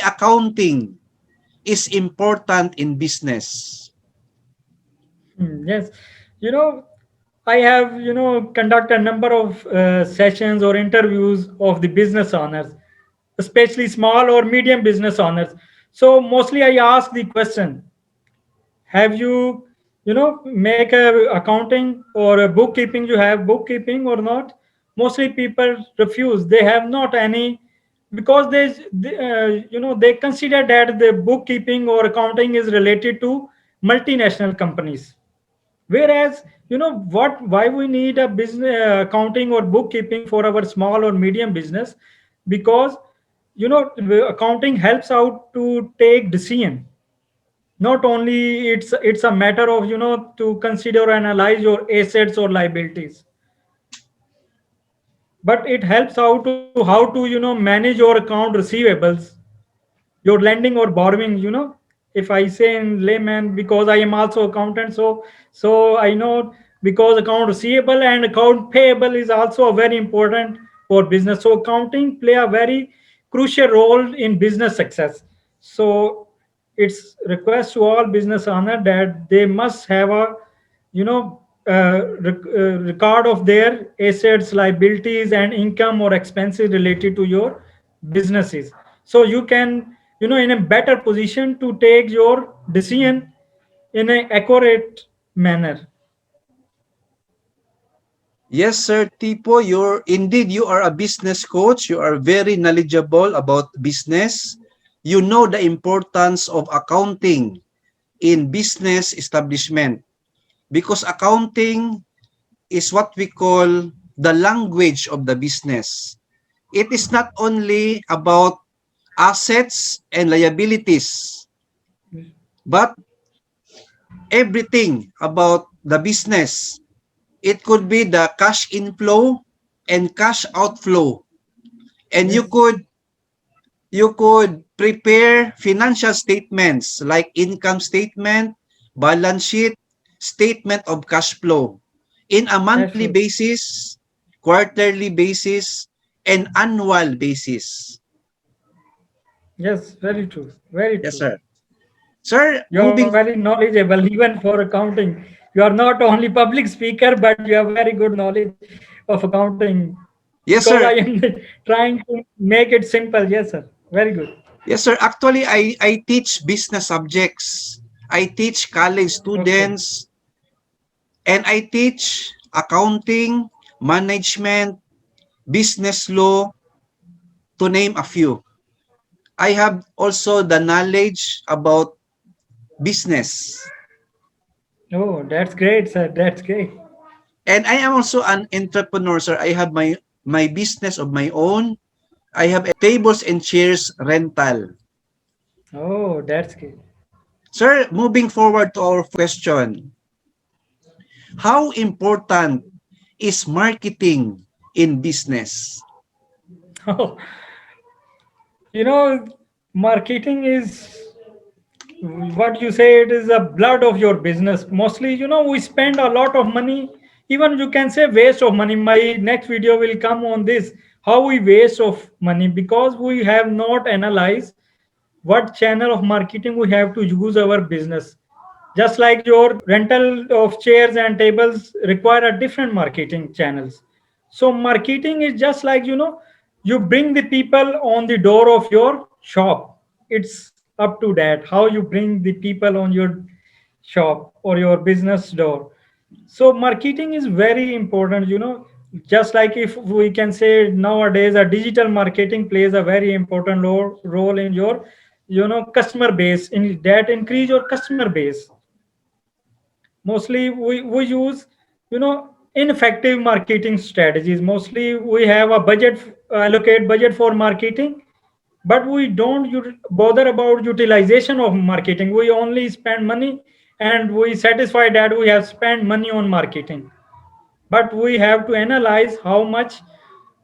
accounting is important in business? Yes, you know, I have conduct a number of sessions or interviews of the business owners, especially small or medium business owners. So mostly I ask the question: have you make a accounting or a bookkeeping? You have bookkeeping or not? Mostly people refuse. They have not any, because they consider that the bookkeeping or accounting is related to multinational companies. Whereas, why we need a business accounting or bookkeeping for our small or medium business? Because the accounting helps out to take decision. Not only it's a matter of to consider or analyze your assets or liabilities, but it helps out to how to manage your account receivables, your lending or borrowing. If I say in layman, because I am also accountant, so I know, because account receivable and account payable is also a very important for business. So accounting play a very crucial role in business success. So it's request to all business owner that they must have a record of their assets, liabilities, and income or expenses related to your businesses, so you can in a better position to take your decision in an accurate manner. Yes, Sir Tipo, you are a business coach. You are very knowledgeable about business. You know the importance of accounting in business establishment because accounting is what we call the language of the business. It is not only about assets and liabilities, but everything about the business. It could be the cash inflow and cash outflow. And Yes, you could prepare financial statements like income statement, balance sheet, statement of cash flow in a that's monthly true. basis, quarterly basis, and annual basis. Yes, very true, very Yes, true. sir. Sir, You're moving. very knowledgeable even for accounting. You are not only public speaker, but you have very good knowledge of accounting, Yes, because I sir. am trying to make it simple. Yes, sir, very good. Yes, sir. Actually, I teach business subjects. I teach college Okay. students and I teach accounting, management, business law, to name a few. I have also the knowledge about business. Oh, that's great, sir, that's great. And I am also an entrepreneur, sir. I have my business of my own. I have a tables and chairs rental. Oh, that's great. Sir, moving forward to our question. How important is marketing in business? Oh, you know, marketing is what you say, it is the blood of your business. Mostly, we spend a lot of money, even you can say waste of money. My next video will come on this, how we waste of money, because we have not analyzed what channel of marketing we have to use our business. Just like your rental of chairs and tables require a different marketing channels. So marketing is just like you bring the people on the door of your shop. It's up to that how you bring the people on your shop or your business door. So marketing is very important. Just like if we can say nowadays, a digital marketing plays a very important role in your customer base, in that increase your customer base. Mostly we use ineffective marketing strategies. Mostly we have a budget, allocate budget for marketing, but we don't bother about utilization of marketing. We only spend money and we satisfy that we have spent money on marketing, but we have to analyze how much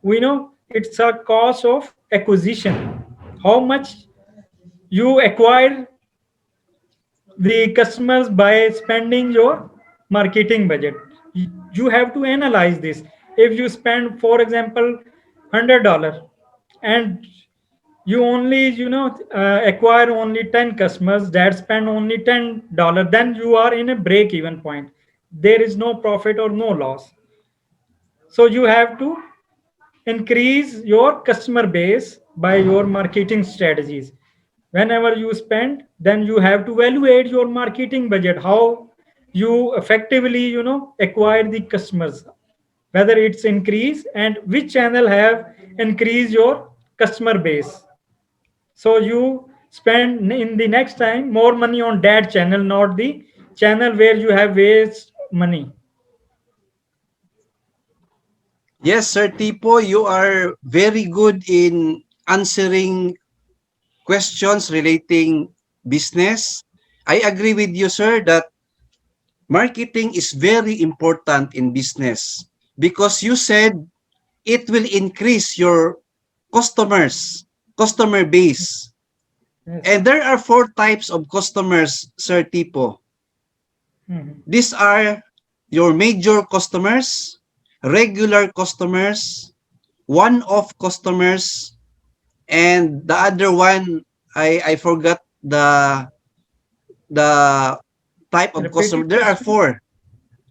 we know it's a cost of acquisition, how much you acquire the customers by spending your marketing budget. You have to analyze this. If you spend, for example, $100, and you only acquire only 10 customers that spend only $10, then you are in a break even point. There is no profit or no loss. So you have to increase your customer base by your marketing strategies. Whenever you spend, then you have to evaluate your marketing budget, how you effectively acquire the customers, whether it's increase and which channel have increased your customer base. So you spend in the next time more money on that channel, not the channel where you have waste money. Yes, Sir Tipo, you are very good in answering questions relating business. I agree with you, sir, that marketing is very important in business because you said it will increase your customer base. Yes. And there are four types of customers, Sir Tipo. Mhm. These are your major customers, regular customers, one-off customers, and the other one, I forgot the type of customer. Repeated There are question. four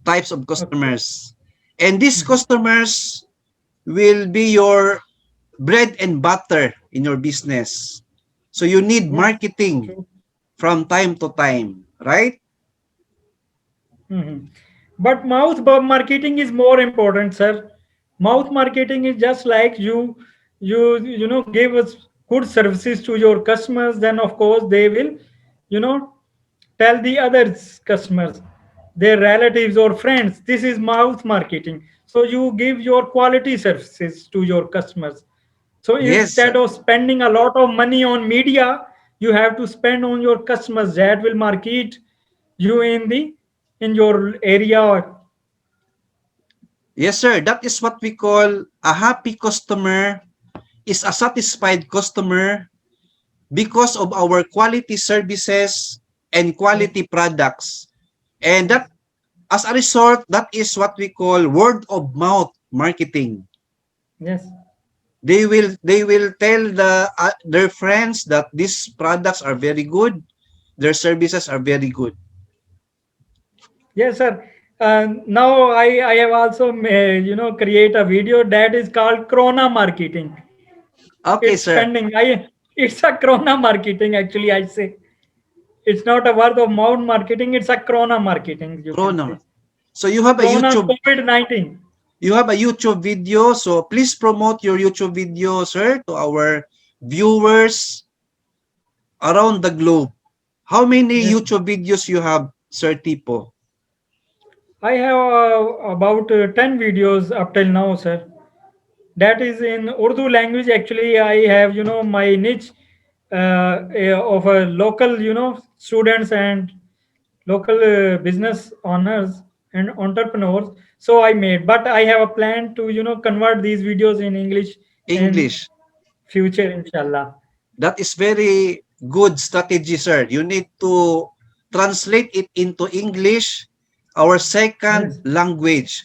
types of Okay. customers. And these Mhm. customers will be your bread and butter in your business. So you need Yes, marketing true. from time to time, right? Mhm. But marketing is more important, sir. Mouth marketing is just like you give us good services to your customers. Then of course they will, you know, tell the others customers, their relatives or friends. This is mouth marketing. So you give your quality services to your customers. So Yes, instead of spending a lot of money on media, you have to spend on your customers that will market you in your area. yes, sir. That is what we call a happy customer is a satisfied customer because of our quality services and Yes, quality products. And yes, that, as a result, that is what we call word of mouth marketing. yes. They will tell their friends that these products are very good, their services are very good. Yes, sir. Now I have also create a video that is called Corona marketing. Okay, It's sir. spending. It's a Corona marketing actually. I say it's not a word of mouth marketing. It's a Corona marketing. You can Corona. say So you have a Corona YouTube COVID-19. video. So please promote your YouTube video, sir, to our viewers around the globe. How many Yes. YouTube videos you have, Sir Tipo? I have about 10 videos up till now, sir. That is in Urdu language. Actually, I have, my niche of a local, students and local business owners and entrepreneurs. So I made, but I have a plan to, convert these videos in English in English. future, inshallah. That is very good strategy, sir. You need to translate it into English, our second Yes, language.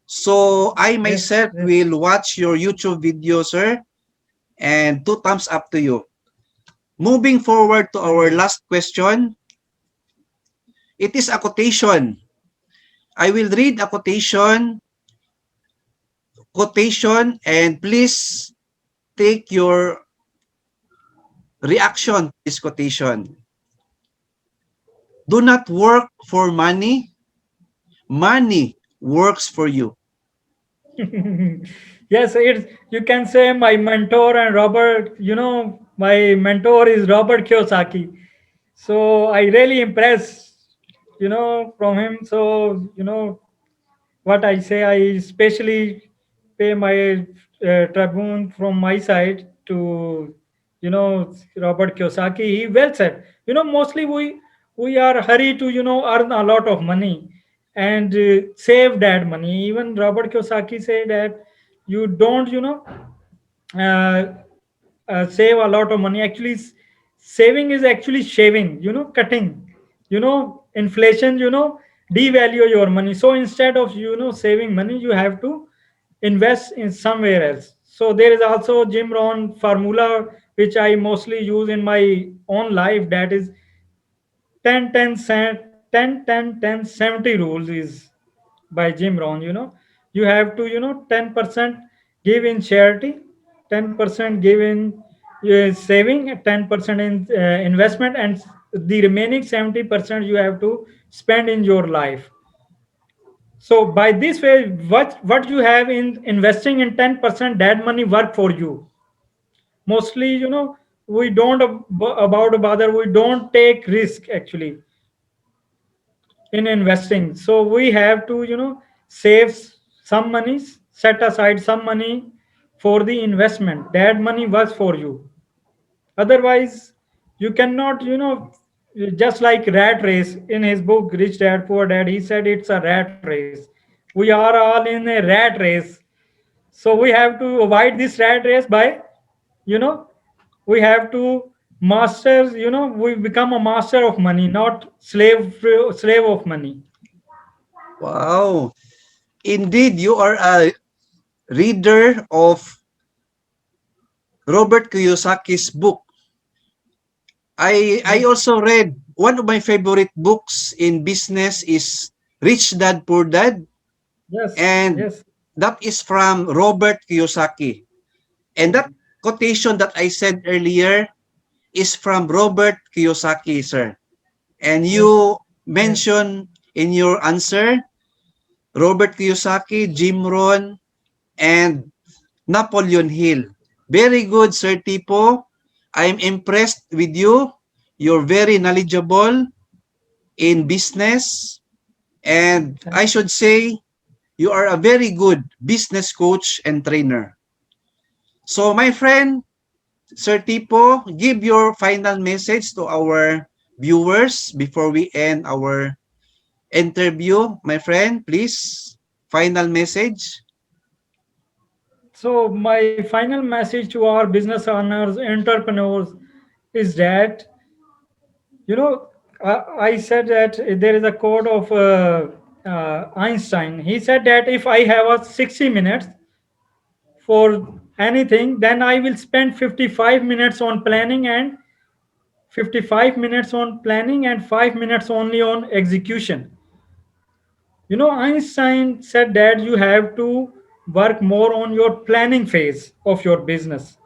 So I yes, myself yes. will watch your YouTube video, sir, and two thumbs up to you. Moving forward to Thank our you. last question, it is a quotation. I will read a quotation, and please take your reaction to this quotation. Do not work for money. Money works for you. Yes, it's you can say my mentor and Robert. My mentor is Robert Kiyosaki. So I really impressed, from him. So what I say, I especially pay my tribute from my side to Robert Kiyosaki. He well said. Mostly we are hurry to earn a lot of money and save that money. Even Robert Kiyosaki said that you don't uh, save a lot of money. Actually, saving is actually shaving. Cutting. Inflation. Devalue your money. So instead of saving money, you have to invest in somewhere else. So there is also Jim Rohn formula which I mostly use in my own life. That is 10 10 10 10 10 70 rules is by Jim Rohn. You have to 10% give in charity, 10% give in saving, 10% in investment, and the remaining 70% you have to spend in your life. So by this way, what you have in investing in 10%, that money work for you. Mostly, we don't about bother, we don't take risk actually in investing. So we have to save some money, set aside some money for the investment. That money works for you. Otherwise, you cannot, just like rat race. In his book Rich Dad Poor Dad, he said it's a rat race. We are all in a rat race. So we have to avoid this rat race by, you know we have to master, we become a master of money, not slave of money. Wow. Indeed, you are a reader of Robert Kiyosaki's book. I Yes, also read one of my favorite books in business is Rich Dad Poor Dad, yes, and yes, that is from Robert Kiyosaki. And that quotation that I said earlier is from Robert Kiyosaki, sir. And yes, you yes. mentioned in your answer Robert Kiyosaki, Jim Rohn, and Napoleon Hill. Very good, Sir Tipo. I'm impressed with you. You're very knowledgeable in business. And I Thank should say, you are a very good business coach and trainer. So, my friend, Sir Tipo, give your final message to our viewers before we end our interview. My friend, please, final message. So my final message to our business owners, entrepreneurs, is that, I said that there is a quote of Einstein. He said that if I have a 60 minutes for anything, then I will spend 55 minutes on planning and 55 minutes on planning and 5 minutes only on execution. Einstein said that you have to work more on your planning phase of your business.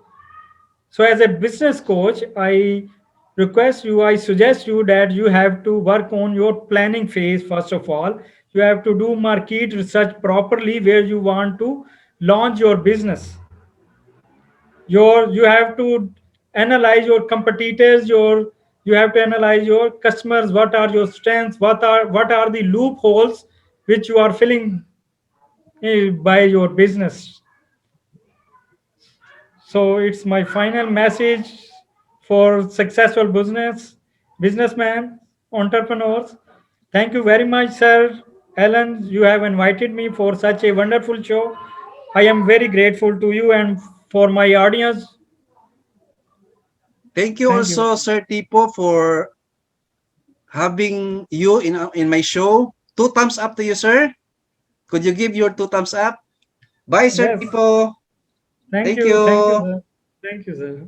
So, as a business coach, I suggest you that you have to work on your planning phase first of all. You have to do market research properly where you want to launch your business. You have to analyze your competitors, you have to analyze your customers, what are your strengths, what are the loopholes which you are filling by your business. So it's my final message for successful businessmen, entrepreneurs. Thank you very much, sir. Alan, you have invited me for such a wonderful show. I am very grateful to you and for my audience. Thank you Thank you. also, Sir Tipo, for having you in my show. Two thumbs up to you, sir. Could you give your two thumbs up? Bye, Sir Yes. Tipo. Thank Thank you. Thank you, you. sir. Thank you, sir.